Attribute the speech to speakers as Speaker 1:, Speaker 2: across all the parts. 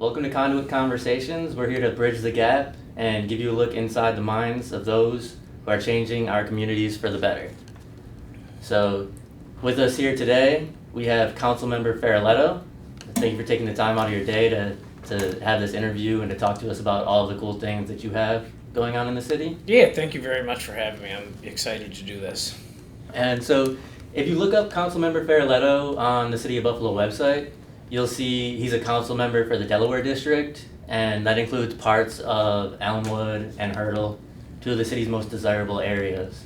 Speaker 1: Welcome to Conduit Conversations. We're here to bridge the gap and give you a look inside the minds of those who are changing our communities for the better. So, with us here today, we have Councilmember Feroleto. Thank you for taking the time out of your day to have this interview and to talk to us about all of the cool things that you have going on in the city.
Speaker 2: Yeah, thank you very much for having me. I'm excited to do this.
Speaker 1: And so, if you look up Councilmember Feroleto on the City of Buffalo website, you'll see he's a council member for the Delaware District, and that includes parts of Elmwood and Hurdle, two of the city's most desirable areas.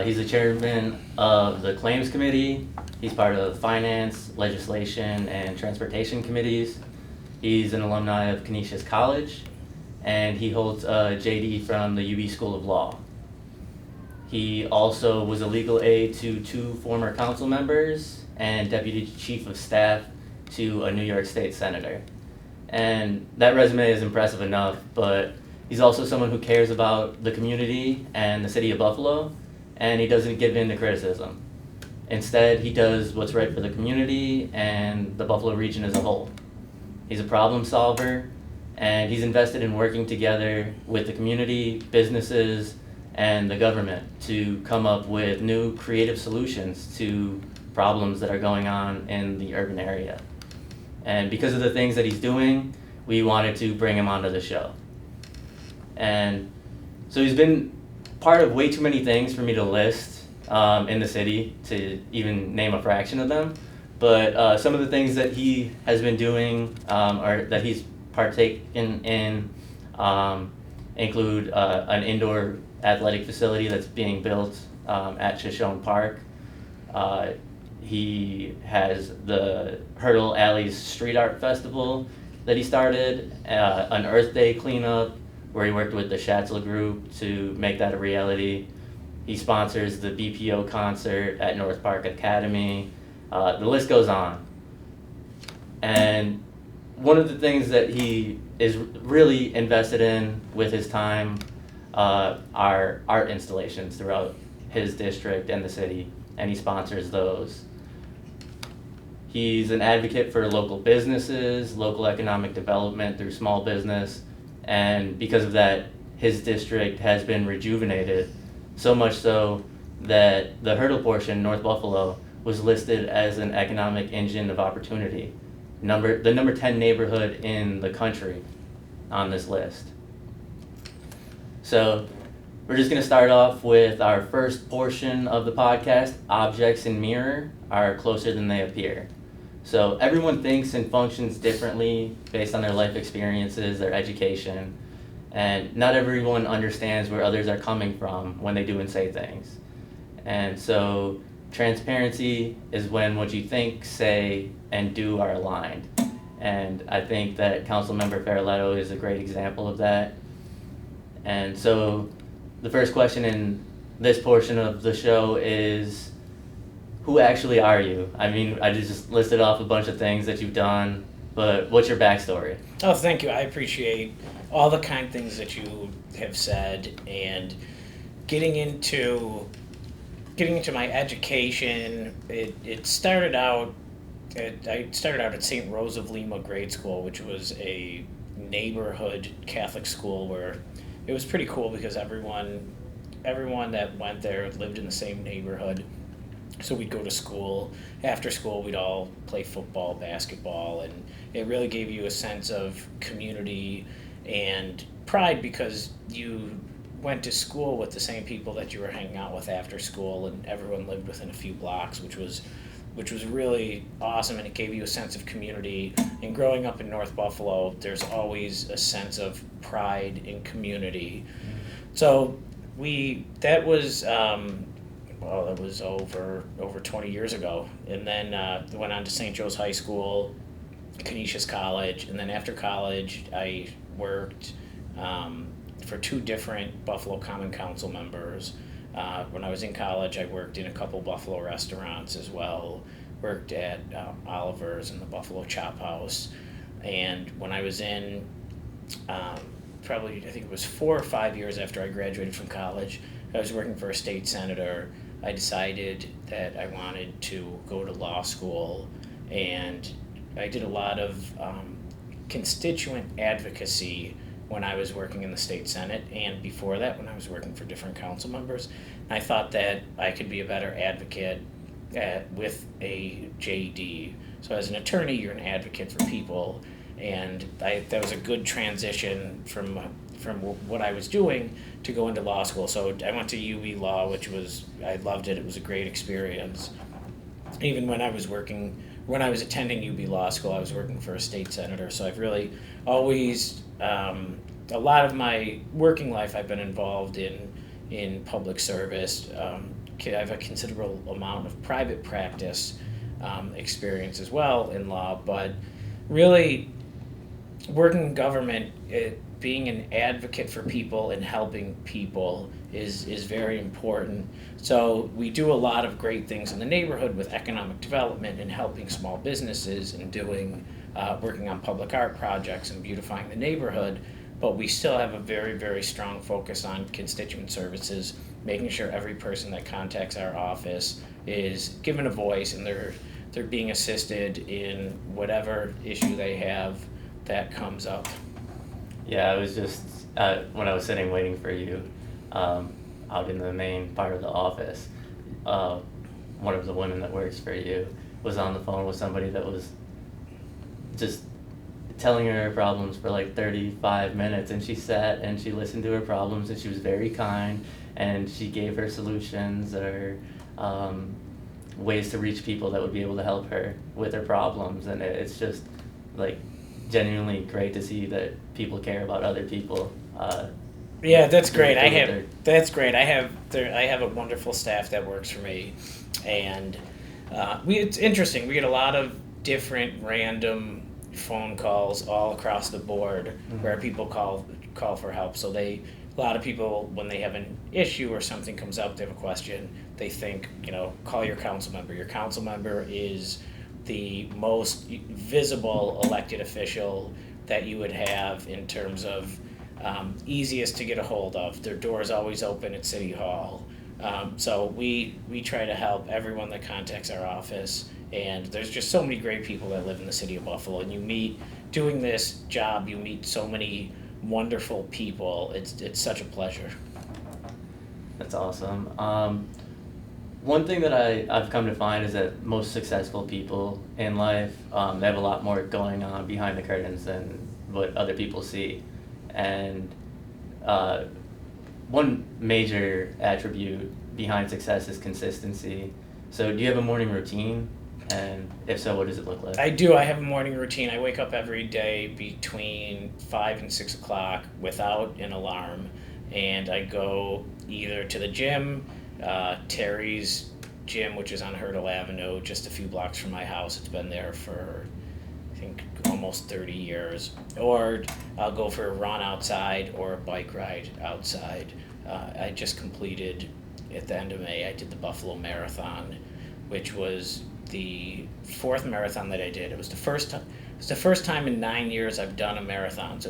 Speaker 1: He's the chairman of the Claims Committee. He's part of Finance, Legislation, and Transportation Committees. He's an alumni of Canisius College, and he holds a JD from the UB School of Law. He also was a legal aide to two former council members and deputy chief of staff to a New York State senator. And that resume is impressive enough, but he's also someone who cares about the community and the city of Buffalo, and he doesn't give in to criticism. Instead, he does what's right for the community and the Buffalo region as a whole. He's a problem solver, and he's invested in working together with the community, businesses, and the government to come up with new creative solutions to problems that are going on in the urban area. And because of the things that he's doing, we wanted to bring him onto the show. And so he's been part of way too many things for me to list in the city to even name a fraction of them. But some of the things that he has been doing or that he's partaken in include an indoor athletic facility that's being built at Shoshone Park. He has the Hurdle Alleys Street Art Festival that he started, an Earth Day cleanup where he worked with the Schatzle Group to make that a reality. He sponsors the BPO concert at North Park Academy. The list goes on. And one of the things that he is really invested in with his time are art installations throughout his district and the city, and he sponsors those. He's an advocate for local businesses, local economic development through small business, and because of that, his district has been rejuvenated, so much so that the Hurdle portion, North Buffalo, was listed as an economic engine of opportunity, the number 10 neighborhood in the country on this list. So we're just going to start off with our first portion of the podcast. Objects in mirror are closer than they appear. So everyone thinks and functions differently based on their life experiences, their education, and not everyone understands where others are coming from when they do and say things. And so transparency is when what you think, say, and do are aligned. And I think that Councilmember Feroleto is a great example of that. And so the first question in this portion of the show is, who actually are you? I mean, I just listed off a bunch of things that you've done, but what's your backstory?
Speaker 2: Oh, thank you. I appreciate all the kind things that you have said, and getting into my education. It started out. I started out at St. Rose of Lima Grade School, which was a neighborhood Catholic school where it was pretty cool because everyone that went there lived in the same neighborhood. So we'd go to school. After school, we'd all play football, basketball, and it really gave you a sense of community and pride because you went to school with the same people that you were hanging out with after school, and everyone lived within a few blocks, which was really awesome, and it gave you a sense of community. And growing up in North Buffalo, there's always a sense of pride and community. So that was over 20 years ago. And then went on to St. Joe's High School, Canisius College, and then after college, I worked for two different Buffalo Common Council members. When I was in college, I worked in a couple Buffalo restaurants as well. Worked at Oliver's and the Buffalo Chop House. And when I was in, I think it was 4 or 5 years after I graduated from college, I was working for a state senator. I decided that I wanted to go to law school, and I did a lot of constituent advocacy when I was working in the state senate, and before that when I was working for different council members. I thought that I could be a better advocate with a JD. So as an attorney, you're an advocate for people, and that was a good transition from what I was doing to go into law school. So I went to UB Law, I loved it. It was a great experience. Even when I was attending UB Law School, I was working for a state senator. So I've really always, a lot of my working life, I've been involved in public service. I have a considerable amount of private practice experience as well in law, but really working in government, being an advocate for people and helping people is very important. So we do a lot of great things in the neighborhood with economic development and helping small businesses and working on public art projects and beautifying the neighborhood, but we still have a very, very strong focus on constituent services, making sure every person that contacts our office is given a voice and they're being assisted in whatever issue they have that comes up.
Speaker 1: Yeah, I was just, when I was sitting waiting for you out in the main part of the office, one of the women that works for you was on the phone with somebody that was just telling her problems for like 35 minutes, and she sat and she listened to her problems, and she was very kind, and she gave her solutions or ways to reach people that would be able to help her with her problems. And it's just like genuinely great to see that people care about other people.
Speaker 2: Yeah, that's great. That's great. I have a wonderful staff that works for me, and it's interesting. We get a lot of different random phone calls all across the board where people call for help. So a lot of people, when they have an issue or something comes up, they have a question, they think, call your council member. Your council member is the most visible elected official that you would have in terms of easiest to get a hold of. Their door is always open at City Hall. So we try to help everyone that contacts our office, and there's just so many great people that live in the city of Buffalo, and doing this job, you meet so many wonderful people. It's such a pleasure.
Speaker 1: That's awesome. One thing that I've come to find is that most successful people in life, they have a lot more going on behind the curtains than what other people see. And one major attribute behind success is consistency. So do you have a morning routine? And if so, what does it look like?
Speaker 2: I do. I have a morning routine. I wake up every day between 5 and 6 o'clock without an alarm, and I go either to the gym, Terry's gym, which is on Hurdle Avenue, just a few blocks from my house. It's been there for, I think, almost 30 years. Or I'll go for a run outside or a bike ride outside. I just completed, at the end of May, I did the Buffalo Marathon, which was the 4th marathon that I did. It was the first time in 9 years I've done a marathon. So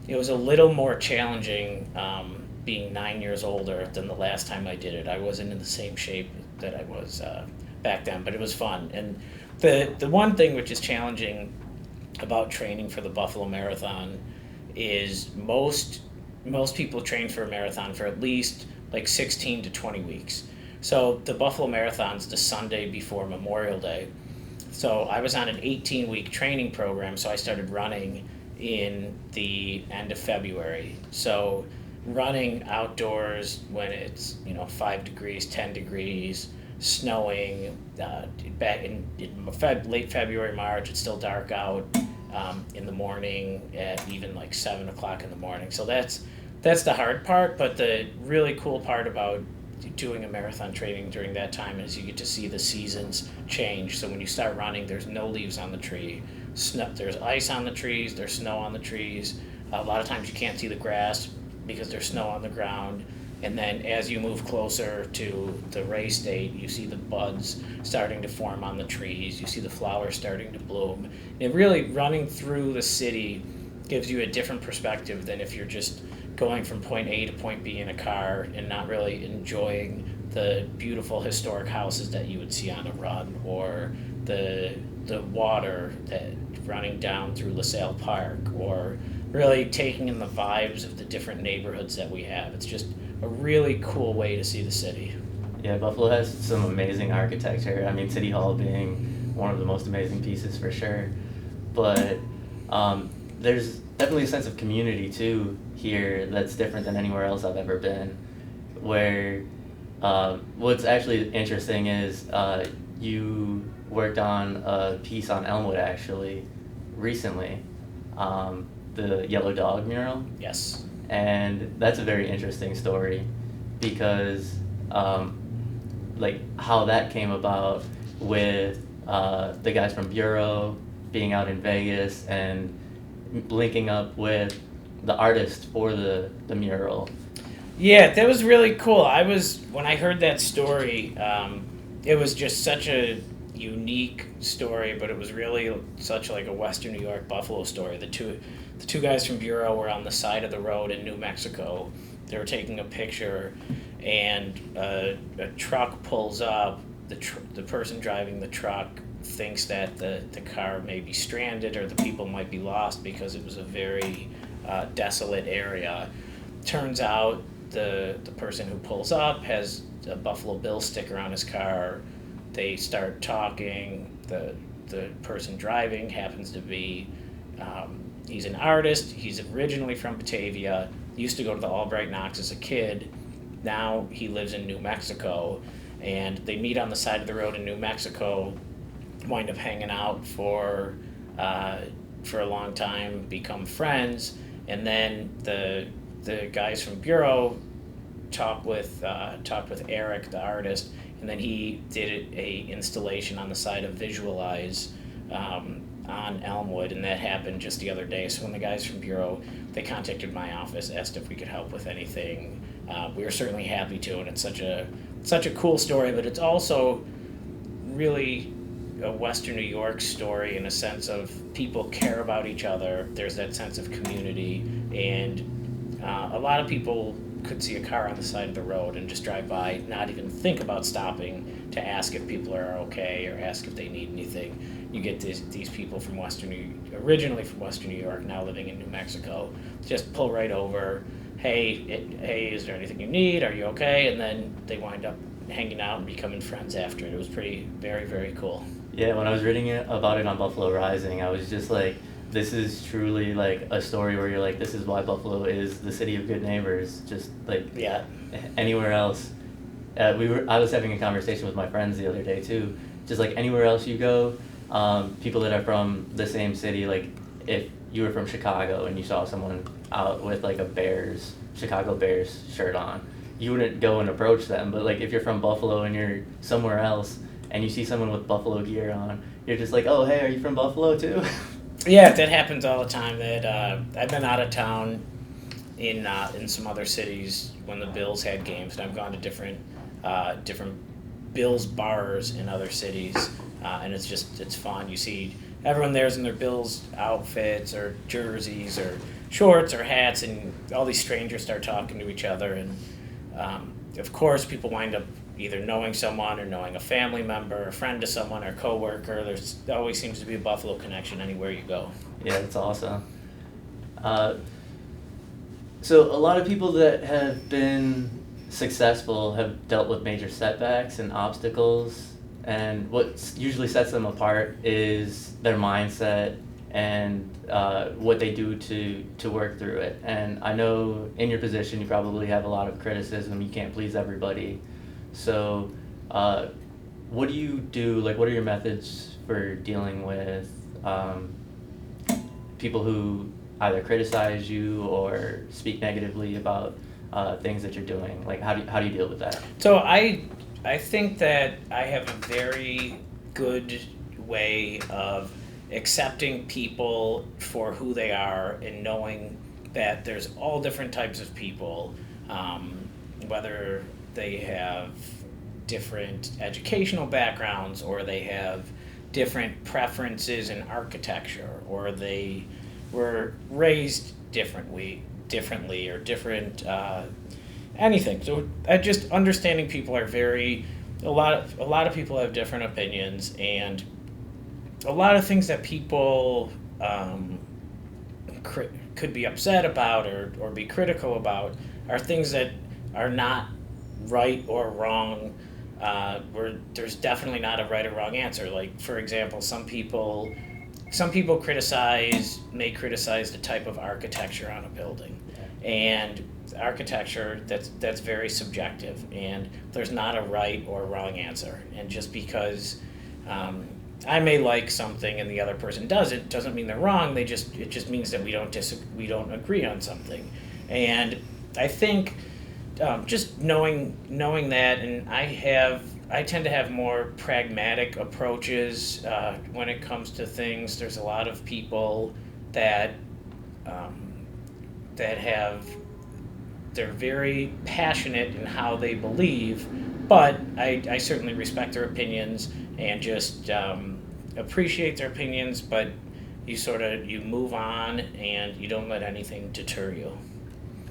Speaker 2: it was a little more challenging being 9 years older than the last time I did it. I wasn't in the same shape that I was back then, but it was fun. And the one thing which is challenging about training for the Buffalo Marathon is most people train for a marathon for at least like 16 to 20 weeks. So the Buffalo Marathon's the Sunday before Memorial Day. So I was on an 18-week training program, so I started running in the end of February. So running outdoors when it's 5 degrees, 10 degrees, snowing, back in late February, March, it's still dark out in the morning at even like 7 o'clock in the morning. So that's the hard part, but the really cool part about doing a marathon training during that time is you get to see the seasons change. So when you start running, there's no leaves on the tree. There's ice on the trees, there's snow on the trees. A lot of times you can't see the grass because there's snow on the ground. And then as you move closer to the race date, you see the buds starting to form on the trees. You see the flowers starting to bloom. And really running through the city gives you a different perspective than if you're just going from point A to point B in a car and not really enjoying the beautiful historic houses that you would see on a run, or the the water that running down through LaSalle Park, or really taking in the vibes of the different neighborhoods that we have. It's just a really cool way to see the city.
Speaker 1: Yeah, Buffalo has some amazing architecture. I mean, City Hall being one of the most amazing pieces for sure. But there's definitely a sense of community too here that's different than anywhere else I've ever been. Where what's actually interesting is you worked on a piece on Elmwood actually recently, the Yellow Dog mural.
Speaker 2: Yes.
Speaker 1: And that's a very interesting story because like how that came about with the guys from Bureau being out in Vegas and linking up with the artist for the mural.
Speaker 2: Yeah, that was really cool. When I heard that story, it was just such a unique story, but it was really such like a Western New York Buffalo story. The two guys from Bureau were on the side of the road in New Mexico. They were taking a picture, and a truck pulls up. The person driving the truck thinks that the car may be stranded or the people might be lost because it was a very desolate area. Turns out the person who pulls up has a Buffalo Bills sticker on his car. They start talking. The person driving happens to be he's an artist. He's originally from Batavia. Used to go to the Albright Knox as a kid. Now he lives in New Mexico, and they meet on the side of the road in New Mexico. Wind up hanging out for a long time, become friends, and then the guys from Bureau talk with Eric, the artist, and then he did a installation on the side of Visualize on Elmwood, and that happened just the other day. So when the guys from Bureau, they contacted my office, asked if we could help with anything. We were certainly happy to, and it's such a cool story, but it's also really a Western New York story in a sense of people care about each other. There's that sense of community, and a lot of people could see a car on the side of the road and just drive by, not even think about stopping to ask if people are okay or ask if they need anything. You get these people from originally from Western New York, now living in New Mexico, just pull right over. Hey, is there anything you need? Are you okay? And then they wind up hanging out and becoming friends after it. It was very, very cool.
Speaker 1: Yeah, when I was reading about it on Buffalo Rising, I was just like, this is truly like a story where you're like, this is why Buffalo is the city of good neighbors. Just like anywhere else. I was having a conversation with my friends the other day too. Just like anywhere else you go, people that are from the same city, like if you were from Chicago and you saw someone out with like a Chicago Bears shirt on, you wouldn't go and approach them. But like if you're from Buffalo and you're somewhere else and you see someone with Buffalo gear on, you're just like, oh, hey, are you from Buffalo too?
Speaker 2: Yeah, that happens all the time. That I've been out of town in some other cities when the Bills had games, and I've gone to different Bills bars in other cities, and it's fun. You see everyone there's in their Bills outfits or jerseys or shorts or hats, and all these strangers start talking to each other, and of course people wind up either knowing someone or knowing a family member, a friend to someone, or coworker. There always seems to be a Buffalo connection anywhere you go.
Speaker 1: Yeah, that's awesome. So a lot of people that have been successful have dealt with major setbacks and obstacles, and what usually sets them apart is their mindset and what they do to work through it. And I know in your position you probably have a lot of criticism. You can't please everybody. So what do you do, like what are your methods for dealing with people who either criticize you or speak negatively about things that you're doing? Like how do you deal with that?
Speaker 2: So I think that I have a very good way of accepting people for who they are and knowing that there's all different types of people, whether they have different educational backgrounds or they have different preferences in architecture or they were raised differently or different anything. So just understanding people are a lot of people have different opinions, and a lot of things that people could be upset about or be critical about are things that are not right or wrong. Where there's definitely not a right or wrong answer. Like, for example, some people may criticize the type of architecture on a building, and architecture that's very subjective, and there's not a right or wrong answer. And just because I may like something and the other person doesn't mean they're wrong. It just means that we don't agree on something. And I think just knowing that, and I tend to have more pragmatic approaches when it comes to things. There's a lot of people that they're very passionate in how they believe, but I certainly respect their opinions and just appreciate their opinions, but you move on and you don't let anything deter you.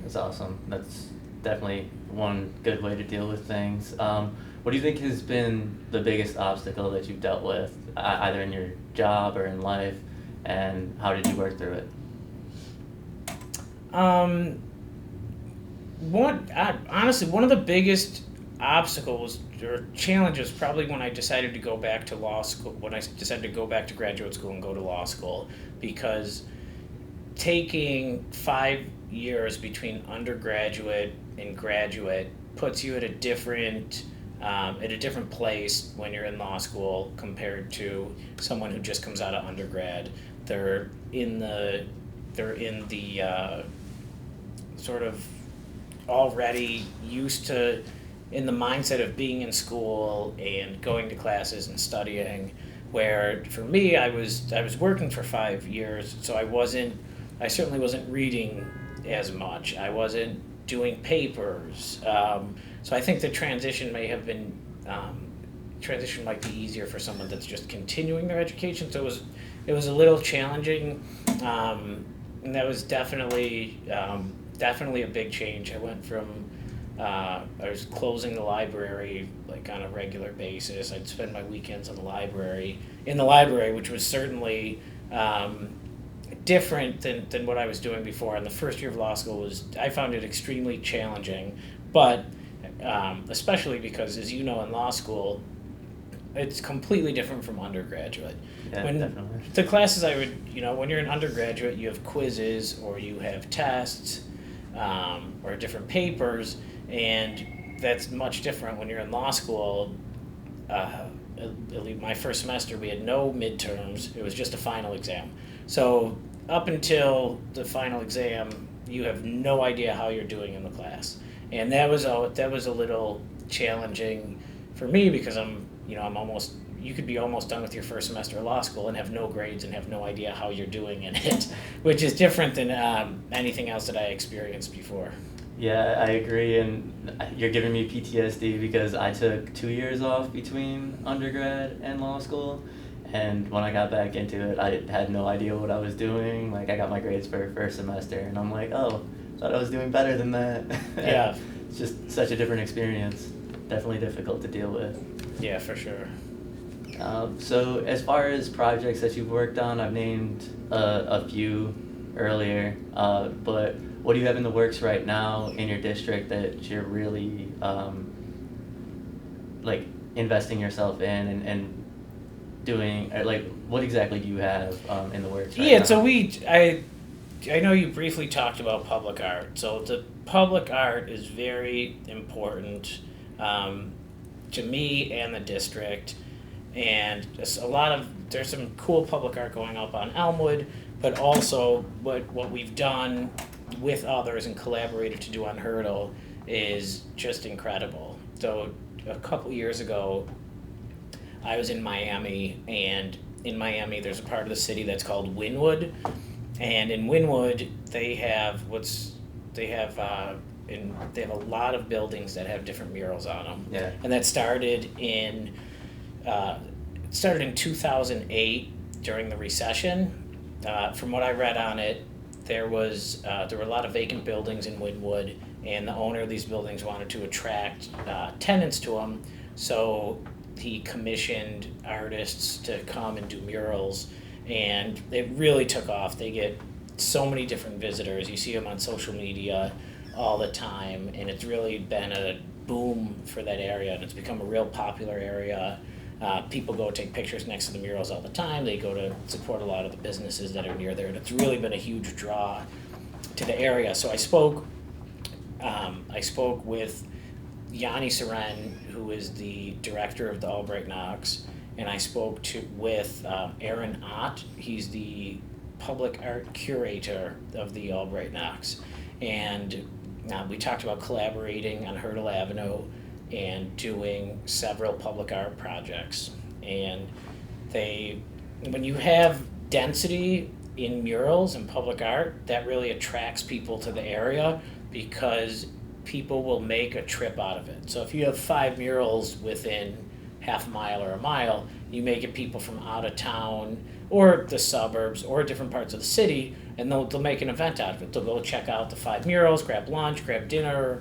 Speaker 1: That's awesome. That's definitely one good way to deal with things. What do you think has been the biggest obstacle that you've dealt with, either in your job or in life, and how did you work through it?
Speaker 2: Honestly, one of the biggest obstacles or challenges probably when I decided to go back to law school, when I decided to go back to graduate school and go to law school, because taking 5 years between undergraduate and graduate puts you at a different place when you're in law school compared to someone who just comes out of undergrad. They're in the sort of already used to, in the mindset of being in school and going to classes and studying, where for me I was working for 5 years, so I certainly wasn't reading as much. I wasn't doing papers. So I think the transition might be easier for someone that's just continuing their education. So it was a little challenging, and that was definitely a big change. I went from I was closing the library like on a regular basis. I'd spend my weekends in the library, which was certainly different than what I was doing before. And the first year of law school I found it extremely challenging, but especially because, as you know, in law school, it's completely different from undergraduate.
Speaker 1: Yeah, definitely.
Speaker 2: The classes when you're an undergraduate, you have quizzes or you have tests or different papers, and that's much different when you're in law school. At least my first semester, we had no midterms. It was just a final exam. So up until the final exam, you have no idea how you're doing in the class, and that was a little challenging for me because you could be almost done with your first semester of law school and have no grades and have no idea how you're doing in it, which is different than anything else that I experienced before.
Speaker 1: Yeah, I agree, and you're giving me PTSD because I took 2 years off between undergrad and law school, and when I got back into it, I had no idea what I was doing. Like, I got my grades for first semester, and I'm like, oh, thought I was doing better than that.
Speaker 2: Yeah.
Speaker 1: It's just such a different experience. Definitely difficult to deal with.
Speaker 2: Yeah, for sure.
Speaker 1: So as far as projects that you've worked on, I've named a few earlier, but what do you have in the works right now in your district that you're really like investing yourself in and doing, like, what exactly do you have in the works right now?
Speaker 2: So I know you briefly talked about public art. So the public art is very important to me and the district. And there's some cool public art going up on Elmwood, but also what we've done with others and collaborated to do on Hurdle is just incredible. So a couple years ago, I was in Miami, and in Miami there's a part of the city that's called Wynwood, and in Wynwood they have a lot of buildings that have different murals on them.
Speaker 1: Yeah.
Speaker 2: And that started in 2008 during the recession. From what I read on it, there were a lot of vacant buildings in Wynwood, and the owner of these buildings wanted to attract tenants to them. So he commissioned artists to come and do murals, and it really took off. They get so many different visitors. You see them on social media all the time, and it's really been a boom for that area, and it's become a real popular area. People go take pictures next to the murals all the time. They go to support a lot of the businesses that are near there, and it's really been a huge draw to the area. So I spoke with Yanni Seren, who is the director of the Albright Knox, and I spoke with Aaron Ott. He's the public art curator of the Albright Knox, and we talked about collaborating on Hurdle Avenue and doing several public art projects. And when you have density in murals and public art, that really attracts people to the area because people will make a trip out of it. So if you have 5 murals within half a mile or a mile, you may get people from out of town or the suburbs or different parts of the city, and they'll make an event out of it. They'll go check out the 5 murals, grab lunch, grab dinner,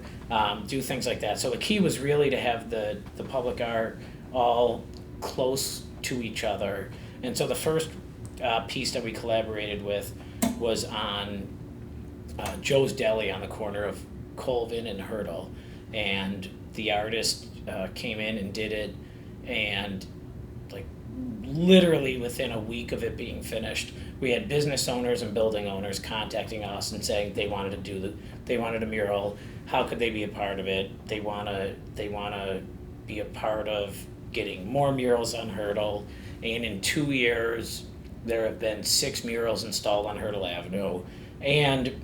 Speaker 2: do things like that. So the key was really to have the public art all close to each other. And so the first piece that we collaborated with was on Joe's Deli on the corner of Colvin and Hurdle, and the artist came in and did it, and like literally within a week of it being finished, we had business owners and building owners contacting us and saying they wanted a mural. How could they be a part of it? They wanna be a part of getting more murals on Hurdle. And in 2 years, there have been 6 murals installed on Hurdle Avenue. And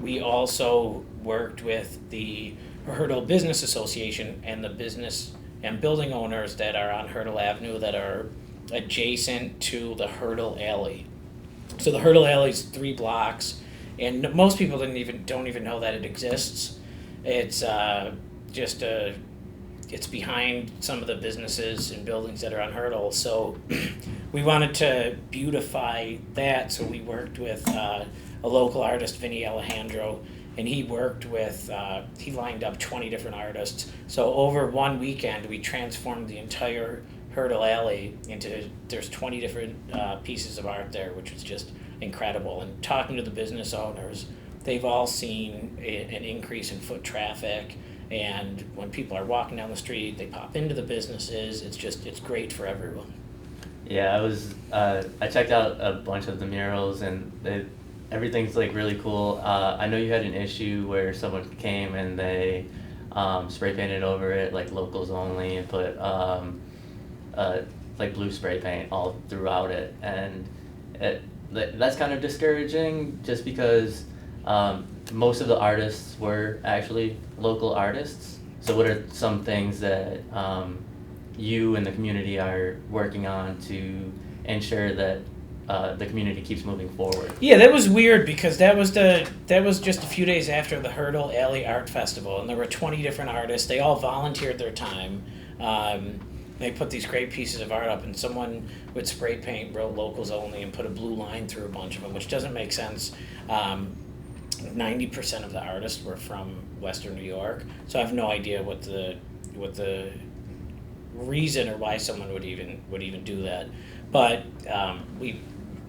Speaker 2: we also worked with the Hurdle Business Association and the business and building owners that are on Hurdle Avenue that are adjacent to the Hurdle Alley. So the Hurdle Alley is 3 blocks, and most people don't even know that it exists. It's it's behind some of the businesses and buildings that are on Hurdle. So we wanted to beautify that, so we worked with a local artist, Vinny Alejandro, and he lined up 20 different artists. So over one weekend, we transformed the entire Hurdle Alley there's 20 different pieces of art there, which was just incredible. And talking to the business owners, they've all seen an increase in foot traffic, and when people are walking down the street, they pop into the businesses. It's great for everyone.
Speaker 1: Yeah, I checked out a bunch of the murals, and everything's like really cool. I know you had an issue where someone came and they spray painted over it like locals only, and put like blue spray paint all throughout it, and that's kind of discouraging just because most of the artists were actually local artists. So what are some things that you and the community are working on to ensure that the community keeps moving forward?
Speaker 2: Yeah, that was weird because that was just a few days after the Hurdle Alley Art Festival, and there were 20 different artists. They all volunteered their time. They put these great pieces of art up, and someone with spray paint wrote locals only and put a blue line through a bunch of them, which doesn't make sense. 90% of the artists were from Western New York, so I have no idea what the reason or why someone would even do that. But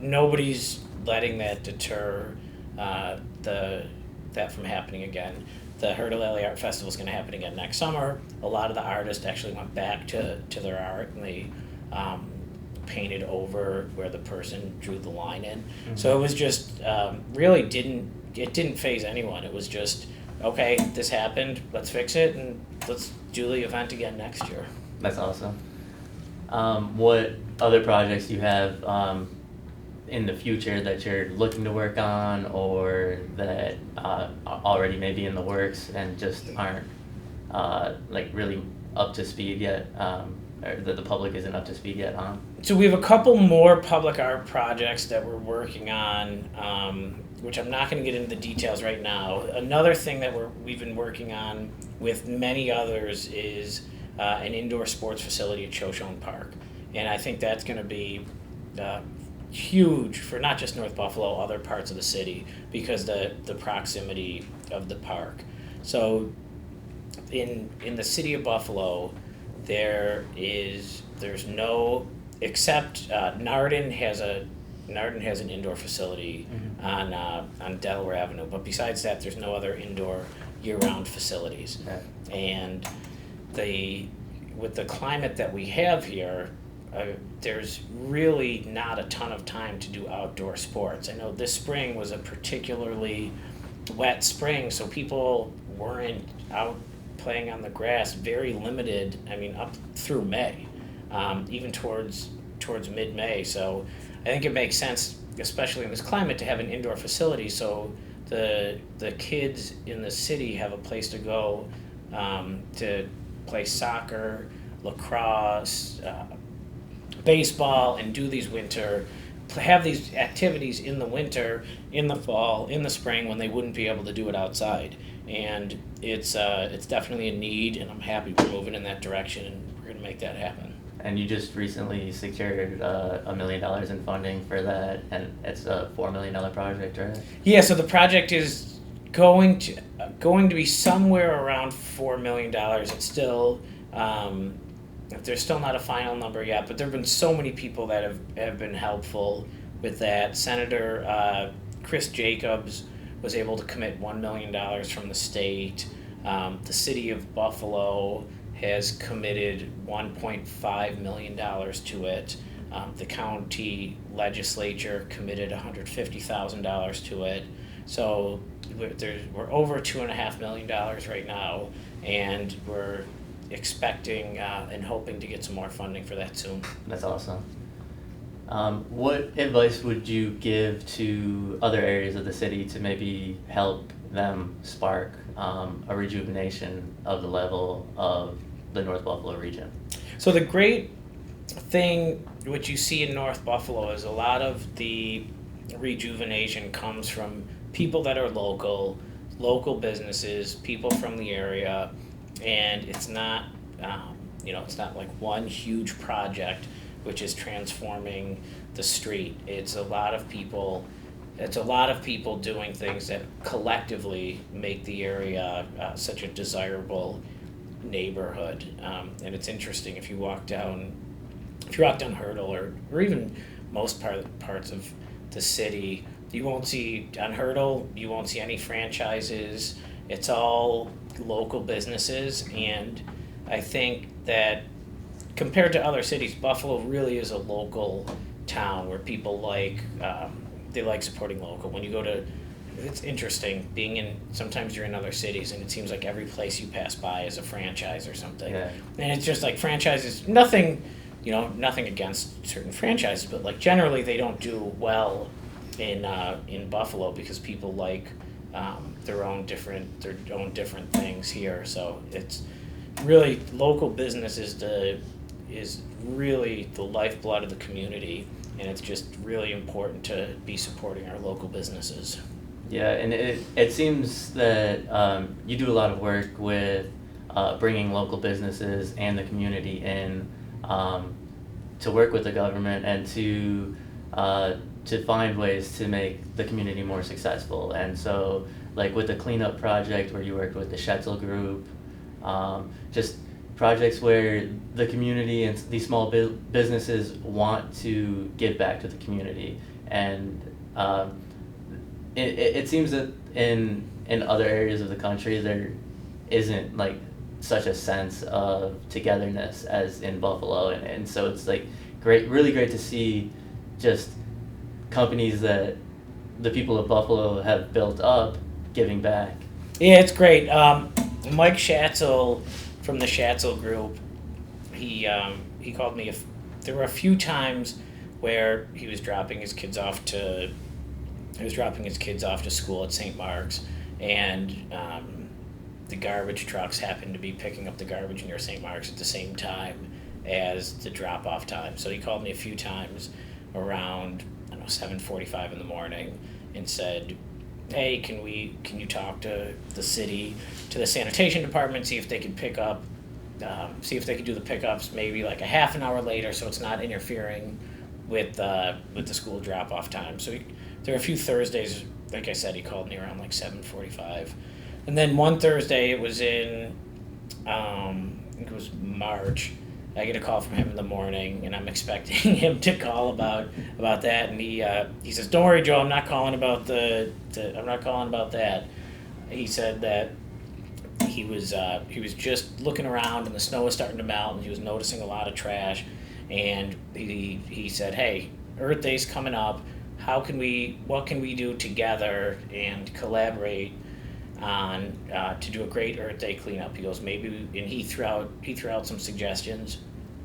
Speaker 2: nobody's letting that deter that from happening again. The Hurdle Alley Art Festival is going to happen again next summer. A lot of the artists actually went back to their art, and they painted over where the person drew the line in. Mm-hmm. So it was just really didn't faze anyone. It was just, okay, this happened, let's fix it, and let's do the event again next year.
Speaker 1: That's awesome. What other projects do you have in the future that you're looking to work on, or that already may be in the works and just aren't like really up to speed yet, or that the public isn't up to speed yet on?
Speaker 2: So we have a couple more public art projects that we're working on, which I'm not going to get into the details right now. Another thing that we've been working on with many others is an indoor sports facility at Shoshone Park. And I think that's going to be huge for not just North Buffalo, other parts of the city, because the proximity of the park. So in the city of Buffalo, there's no, except Narden has an indoor facility on Delaware Avenue, but besides that, there's no other indoor year-round facilities.
Speaker 1: Okay.
Speaker 2: And with the climate that we have here, there's really not a ton of time to do outdoor sports. I know this spring was a particularly wet spring, so people weren't out playing on the grass, very limited, I mean, up through May, even towards mid-May. So I think it makes sense, especially in this climate, to have an indoor facility so the kids in the city have a place to go to play soccer, lacrosse, baseball, and do these have these activities in the winter, in the fall, in the spring, when they wouldn't be able to do it outside. And it's definitely a need, and I'm happy we're moving in that direction, and we're going to make that happen.
Speaker 1: And you just recently secured $1 million in funding for that, and it's a $4 million project, right?
Speaker 2: Yeah, so the project is going to be somewhere around $4 million. It's still there's still not a final number yet, but there have been so many people that have been helpful with that. Senator Chris Jacobs was able to commit $1 million from the state. The city of Buffalo has committed $1.5 million to it. The county legislature committed $150,000 to it. So we're over $2.5 million right now, and we're expecting and hoping to get some more funding for that soon.
Speaker 1: That's awesome. What advice would you give to other areas of the city to maybe help them spark a rejuvenation of the level of the North Buffalo region?
Speaker 2: So the great thing which you see in North Buffalo is a lot of the rejuvenation comes from people that are local businesses, people from the area, and it's not it's not like one huge project which is transforming the street. It's a lot of people doing things that collectively make the area such a desirable neighborhood. And it's interesting, if you walk down Hurdle or even most parts of the city, you won't see on Hurdle, you won't see any franchises. It's all local businesses, and I think that compared to other cities, Buffalo really is a local town where people they like supporting local. When you go to, it's interesting sometimes you're in other cities and it seems like every place you pass by is a franchise or something.
Speaker 1: Yeah.
Speaker 2: And it's just like franchises, nothing against certain franchises, but like generally they don't do well in Buffalo because people like their own different things here. So it's really, local business is really the lifeblood of the community, and it's just really important to be supporting our local businesses.
Speaker 1: Yeah, and it seems that you do a lot of work with bringing local businesses and the community in to work with the government and to find ways to make the community more successful. And so, like with the cleanup project where you worked with the Schetzel group, just projects where the community and these small businesses want to give back to the community. And it seems that in other areas of the country there isn't like such a sense of togetherness as in Buffalo, and so it's like really great to see just companies that the people of Buffalo have built up giving back.
Speaker 2: Yeah, it's great. Mike Schatzel from the Schatzel group, he called me. There were a few times where he was dropping his kids off to school at St. Mark's, and the garbage trucks happened to be picking up the garbage near St. Mark's at the same time as the drop-off time. So he called me a few times around 7:45 in the morning and said, "Hey, can you talk to the city, to the sanitation department, see if they could do the pickups maybe like a half an hour later, so it's not interfering with the school drop-off time." So there are a few Thursdays, like I said, he called me around like 7:45, and then one Thursday it was in think it was March, I get a call from him in the morning, and I'm expecting him to call about that, and he says, "Don't worry, Joe, I'm not calling about I'm not calling about that." He said that he was just looking around, and the snow was starting to melt, and he was noticing a lot of trash, and he said, "Hey, Earth Day's coming up. What can we do together and collaborate on to do a great Earth Day cleanup?" He goes, maybe, and he threw out some suggestions.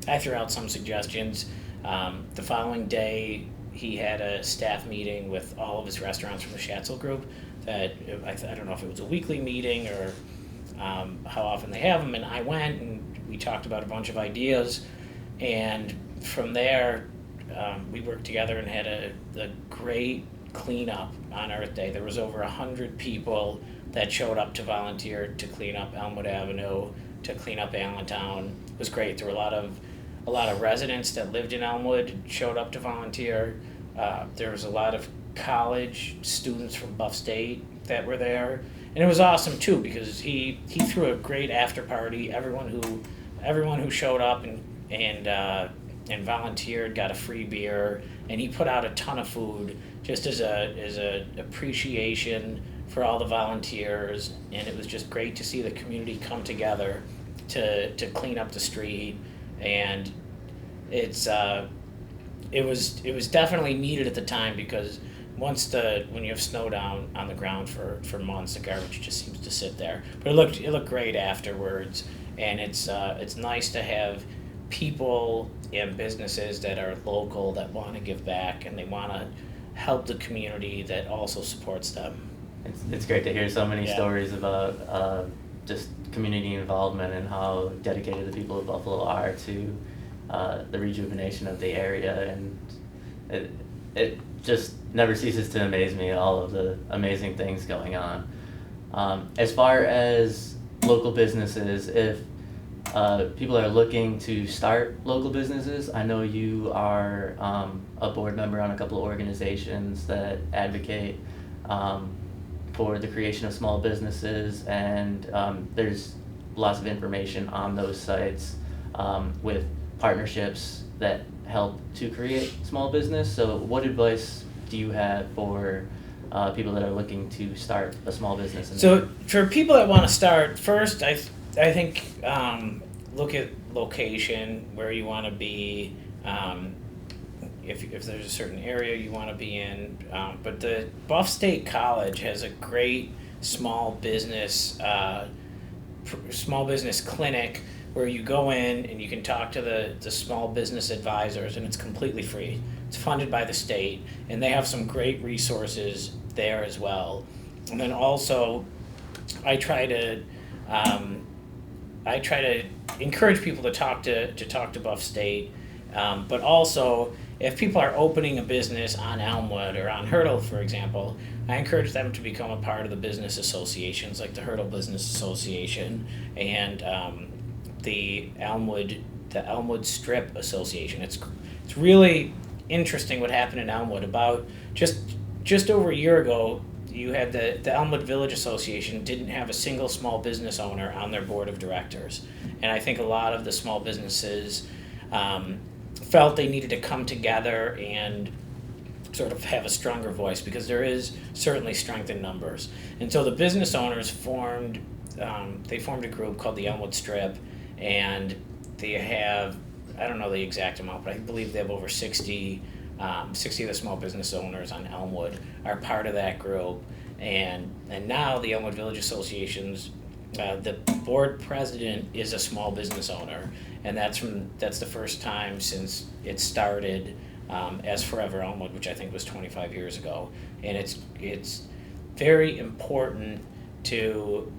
Speaker 2: I threw out some suggestions. The following day, he had a staff meeting with all of his restaurants from the Schatzel Group. That I don't know if it was a weekly meeting or how often they have them. And I went and we talked about a bunch of ideas, and from there, we worked together and had a great cleanup on Earth Day. There was over 100 people that showed up to volunteer to clean up Elmwood Avenue, to clean up Allentown. It was great. There were a lot of residents that lived in Elmwood showed up to volunteer. There was a lot of college students from Buff State that were there, and it was awesome too because he threw a great after party. Everyone who showed up and volunteered got a free beer, and he put out a ton of food just as a appreciation for all the volunteers, and it was just great to see the community come together to clean up the street, and it was definitely needed at the time because when you have snow down on the ground for months, the garbage just seems to sit there. But it looked great afterwards, and it's nice to have people and businesses that are local that want to give back and they want to help the community that also supports them.
Speaker 1: It's great to hear so many
Speaker 2: Yeah.
Speaker 1: stories about just community involvement and how dedicated the people of Buffalo are to the rejuvenation of the area, and it just never ceases to amaze me, all of the amazing things going on. As far as local businesses, if people are looking to start local businesses, I know you are a board member on a couple of organizations that advocate for the creation of small businesses, and there's lots of information on those sites with partnerships that help to create small business. So what advice do you have for people that are looking to start a small business?
Speaker 2: So for people that want to start, first I think look at location, where you want to be, if there's a certain area you want to be in. But the Buff State College has a great small business clinic where you go in and you can talk to the small business advisors, and it's completely free. It's funded by the state, and they have some great resources there as well. And then also, I try to encourage people to talk to Buff State, but also if people are opening a business on Elmwood or on Hurdle, for example, I encourage them to become a part of the business associations like the Hurdle Business Association and the Elmwood Strip Association. It's really interesting what happened in Elmwood. About just over a year ago, you had the Elmwood Village Association didn't have a single small business owner on their board of directors, and I think a lot of the small businesses felt they needed to come together and sort of have a stronger voice because there is certainly strength in numbers. And so the business owners formed a group called the Elmwood Strip, and they have, I don't know the exact amount, but I believe they have over 60 of the small business owners on Elmwood are part of that group. And now the Elmwood Village Association's the board president is a small business owner, and that's the first time since it started as Forever Elmwood, which I think was 25 years ago. And it's very important to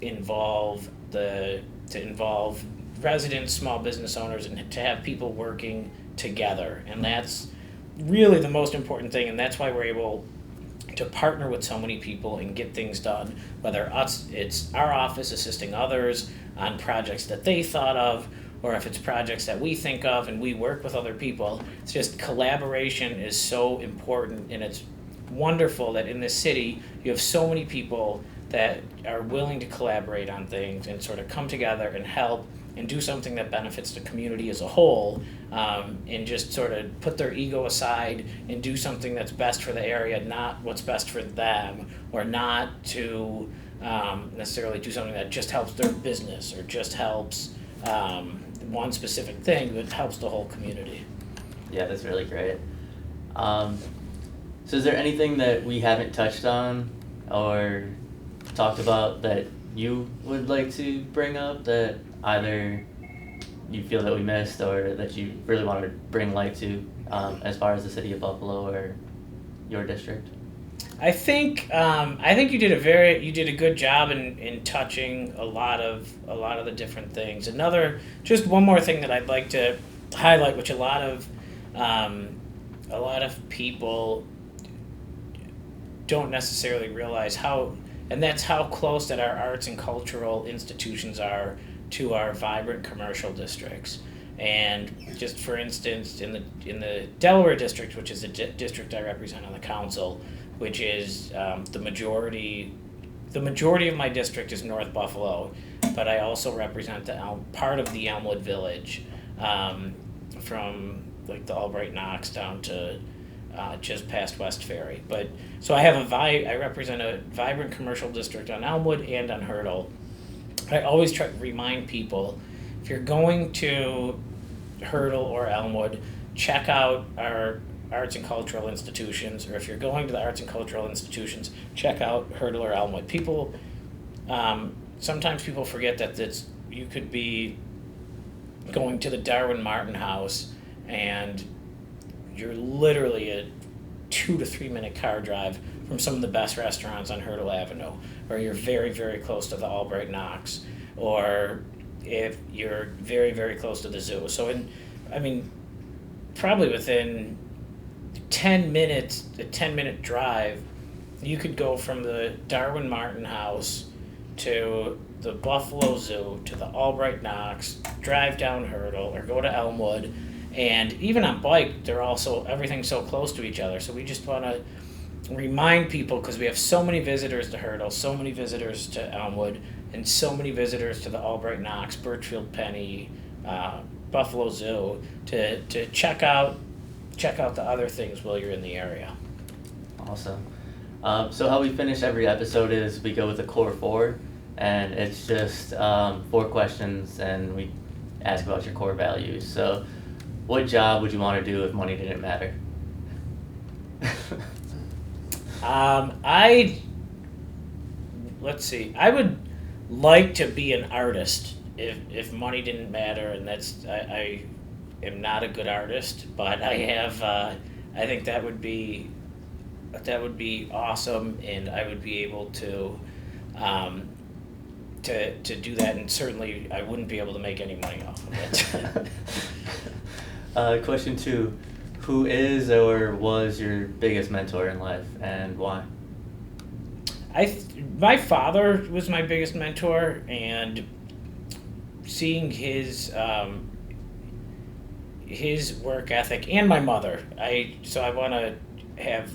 Speaker 2: involve residents, small business owners, and to have people working together. And that's really the most important thing, and that's why we're able to partner with so many people and get things done, whether it's our office assisting others on projects that they thought of, or if it's projects that we think of and we work with other people. It's just collaboration is so important, and it's wonderful that in this city you have so many people that are willing to collaborate on things and sort of come together and help and do something that benefits the community as a whole, and just sort of put their ego aside and do something that's best for the area, not what's best for them, or not to necessarily do something that just helps their business or just helps one specific thing, but helps the whole community.
Speaker 1: Yeah, that's really great. So is there anything that we haven't touched on or talked about that you would like to bring up that either you feel that we missed or that you really want to bring light to, as far as the city of Buffalo or your district?
Speaker 2: I think you did a good job in touching a lot of the different things. Just one more thing that I'd like to highlight, which a lot of people don't necessarily realize and that's how close that our arts and cultural institutions are to our vibrant commercial districts. And just for instance, in the Delaware district, which is the district I represent on the council, which is the majority of my district is North Buffalo, but I also represent part of the Elmwood Village, from like the Albright Knox down to just past West Ferry. But so I represent a vibrant commercial district on Elmwood and on Hurdle. I always try to remind people, if you're going to Hurdle or Elmwood, check out our arts and cultural institutions, or if you're going to the arts and cultural institutions, check out Hurdle or Elmwood. Sometimes people forget that you could be going to the Darwin Martin House and you're literally a 2 to 3 minute car drive from some of the best restaurants on Hurdle Avenue, or you're very, very close to the Albright Knox, or if you're very, very close to the zoo. So probably within 10 minutes, a 10-minute drive, you could go from the Darwin Martin House to the Buffalo Zoo to the Albright Knox, drive down Hurdle, or go to Elmwood. And even on bike, everything's so close to each other. So we just want to remind people, because we have so many visitors to Hurdle, so many visitors to Elmwood, and so many visitors to the Albright Knox, Birchfield Penny, Buffalo Zoo, to check out the other things while you're in the area.
Speaker 1: Awesome. So how we finish every episode is we go with a core 4, and it's just 4 questions, and we ask about your core values. So what job would you want to do if money didn't matter?
Speaker 2: Let's see. I would like to be an artist if money didn't matter, and I am not a good artist, but I think that would be awesome, and I would be able to do that, and certainly I wouldn't be able to make any money off of it.
Speaker 1: Question 2, who is or was your biggest mentor in life, and why?
Speaker 2: My father was my biggest mentor, and seeing his work ethic, and my mother. I want to have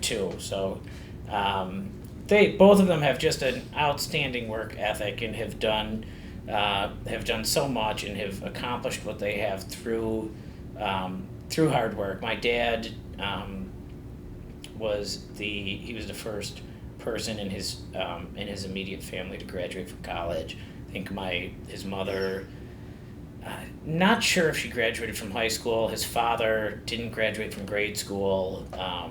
Speaker 2: 2. So both of them have just an outstanding work ethic and have done so much and have accomplished what they have through hard work. My dad was the first person in his immediate family to graduate from college. I think his mother, not sure if she graduated from high school. His father didn't graduate from grade school. My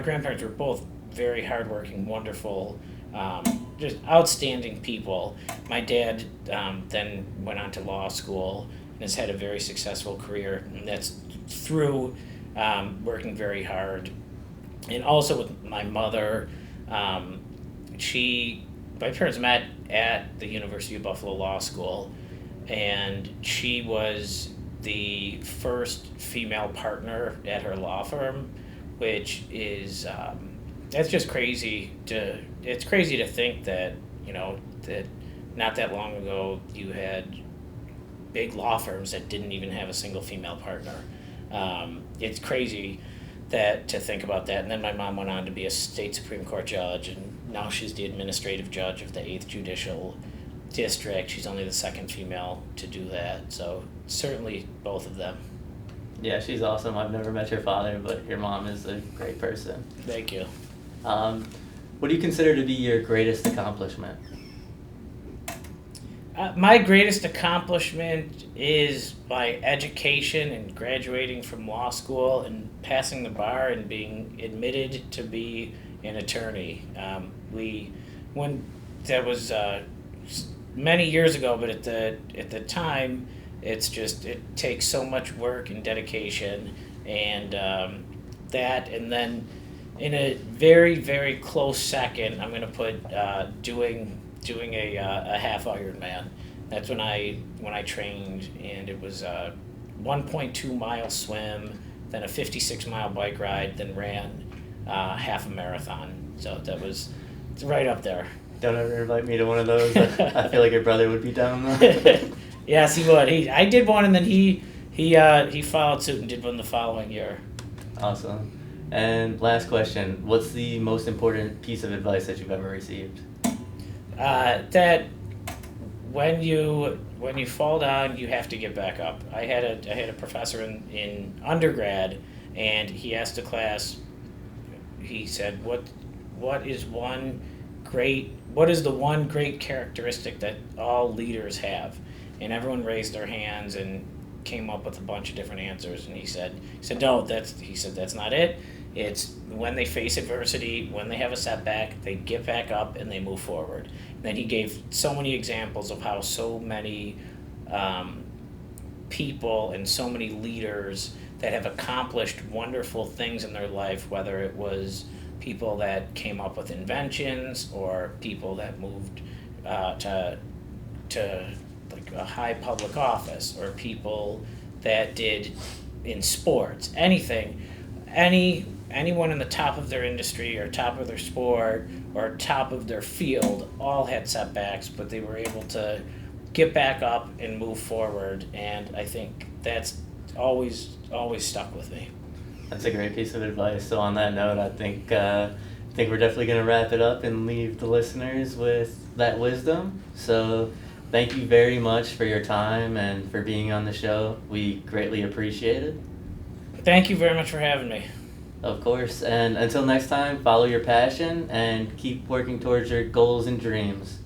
Speaker 2: grandparents were both very hardworking, wonderful, just outstanding people. My dad then went on to law school and has had a very successful career, and that's through working very hard. And also with my mother, my parents met at the University of Buffalo Law School, and she was the first female partner at her law firm, which is that's just crazy it's crazy to think that that not that long ago you had big law firms that didn't even have a single female partner. It's crazy to think about that. And then my mom went on to be a state Supreme Court judge, and now she's the administrative judge of the 8th Judicial district. She's only the second female to do that, so certainly both of them.
Speaker 1: Yeah, she's awesome. I've never met your father, but your mom is a great person.
Speaker 2: Thank you.
Speaker 1: What do you consider to be your greatest accomplishment?
Speaker 2: My greatest accomplishment is my education and graduating from law school and passing the bar and being admitted to be an attorney. When that was many years ago, but at the time, it takes so much work and dedication, and and then in a very, very close second, I'm going to put doing a half Ironman. That's when I trained, and it was a 1.2 mile swim, then a 56 mile bike ride, then ran half a marathon. So it's right up there.
Speaker 1: Don't ever invite me to one of those. I feel like your brother would be down though.
Speaker 2: Yes, he would. I did one, and then he followed suit and did one the following year.
Speaker 1: Awesome. And last question: what's the most important piece of advice that you've ever received?
Speaker 2: That when you fall down, you have to get back up. I had a professor in undergrad, and he asked the class. He said, "What is the one great characteristic that all leaders have?" And everyone raised their hands and came up with a bunch of different answers. And he said, "No, that's not it. It's when they face adversity, when they have a setback, they get back up and they move forward." And then he gave so many examples of how so many people and so many leaders that have accomplished wonderful things in their life, whether it was people that came up with inventions or people that moved to like a high public office, or people that did in sports, anyone in the top of their industry or top of their sport or top of their field all had setbacks, but they were able to get back up and move forward. And I think that's always stuck with me.
Speaker 1: That's a great piece of advice. So on that note, I think we're definitely going to wrap it up and leave the listeners with that wisdom. So thank you very much for your time and for being on the show. We greatly appreciate it.
Speaker 2: Thank you very much for having me.
Speaker 1: Of course. And until next time, follow your passion and keep working towards your goals and dreams.